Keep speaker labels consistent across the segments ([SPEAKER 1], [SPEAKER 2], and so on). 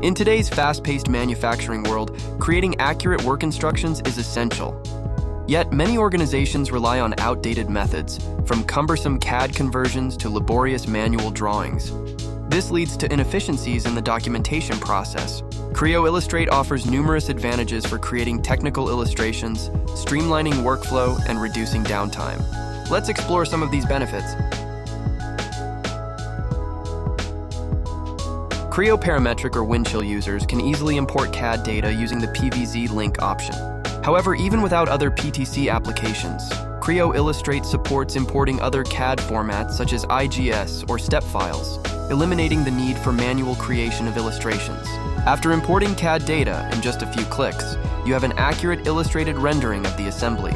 [SPEAKER 1] In today's fast-paced manufacturing world, creating accurate work instructions is essential. Yet, many organizations rely on outdated methods, from cumbersome CAD conversions to laborious manual drawings. This leads to inefficiencies in the documentation process. Creo Illustrate offers numerous advantages for creating technical illustrations, streamlining workflow, and reducing downtime. Let's explore some of these benefits. Creo Parametric or Windchill users can easily import CAD data using the PVZ link option. However, even without other PTC applications, Creo Illustrate supports importing other CAD formats such as IGS or step files, eliminating the need for manual creation of illustrations. After importing CAD data in just a few clicks, you have an accurate illustrated rendering of the assembly.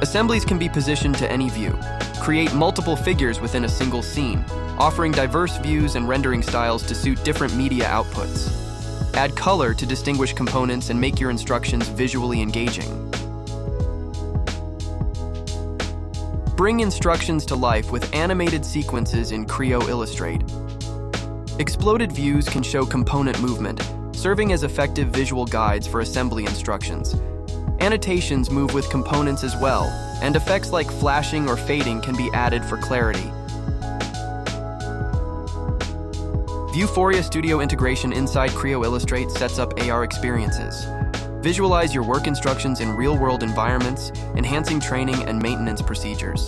[SPEAKER 1] Assemblies can be positioned to any view. Create multiple figures within a single scene, offering diverse views and rendering styles to suit different media outputs. Add color to distinguish components and make your instructions visually engaging. Bring instructions to life with animated sequences in Creo Illustrate. Exploded views can show component movement, serving as effective visual guides for assembly instructions. Annotations move with components as well, and effects like flashing or fading can be added for clarity. Vuforia Studio integration inside Creo Illustrate sets up AR experiences. Visualize your work instructions in real-world environments, enhancing training and maintenance procedures.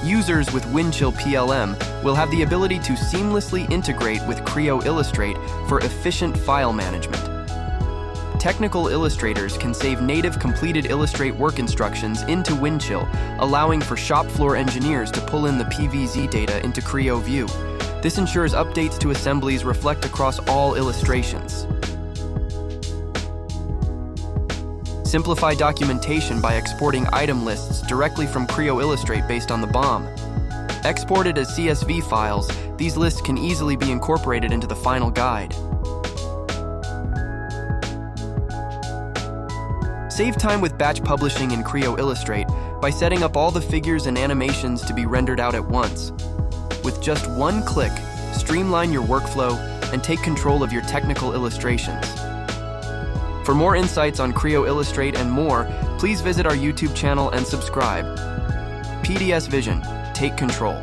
[SPEAKER 1] Users with Windchill PLM will have the ability to seamlessly integrate with Creo Illustrate for efficient file management. Technical illustrators can save native completed Illustrate work instructions into Windchill, allowing for shop floor engineers to pull in the PVZ data into Creo View. This ensures updates to assemblies reflect across all illustrations. Simplify documentation by exporting item lists directly from Creo Illustrate based on the BOM. Exported as CSV files, these lists can easily be incorporated into the final guide. Save time with batch publishing in Creo Illustrate by setting up all the figures and animations to be rendered out at once. With just one click, streamline your workflow and take control of your technical illustrations. For more insights on Creo Illustrate and more, please visit our YouTube channel and subscribe. PDS Vision, take control.